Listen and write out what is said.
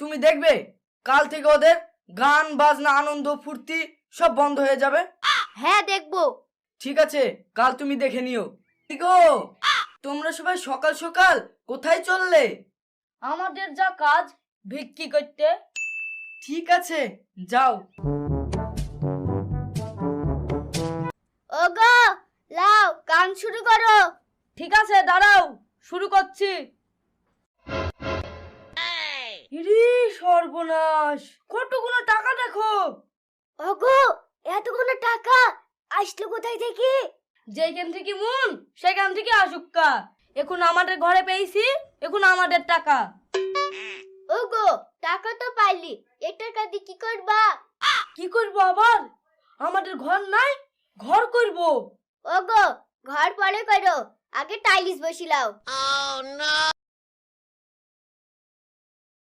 তুমি দেখবে কাল থেকে ওদের গান বাজনা আনন্দ ফুর্তি সব বন্ধ হয়ে যাবে। হ্যাঁ দেখবো। ঠিক আছে, কাল তুমি দেখে নিও। কি গো, তোমরা সবাই সকাল সকাল কোথায় চললে? আমাদের যা কাজ ভিক্ষি করতে। ঠিক আছে, যাও। ওগো, লাও গান শুরু করো। ঠিক আছে, দাঁড়াও, শুরু করছি। ইরি সর্বনাশ, কতগুলো টাকা দেখো। ওগো, এতগুলো টাকা আসলো কোথায় থেকে? যেখান থেকে মন সেখান থেকে আসুক্কা। এখন আমাদের ঘরে পেয়েছি, এখন আমাদের টাকা। ওগো, টাকা তো পাইলি, এই টাকা দিয়ে কি করবা? কি করবো আবার? আমাদের ঘর নাই, ঘর করব। ওগো, ঘর পরে করো, আগে টাইলিস বসিলাও।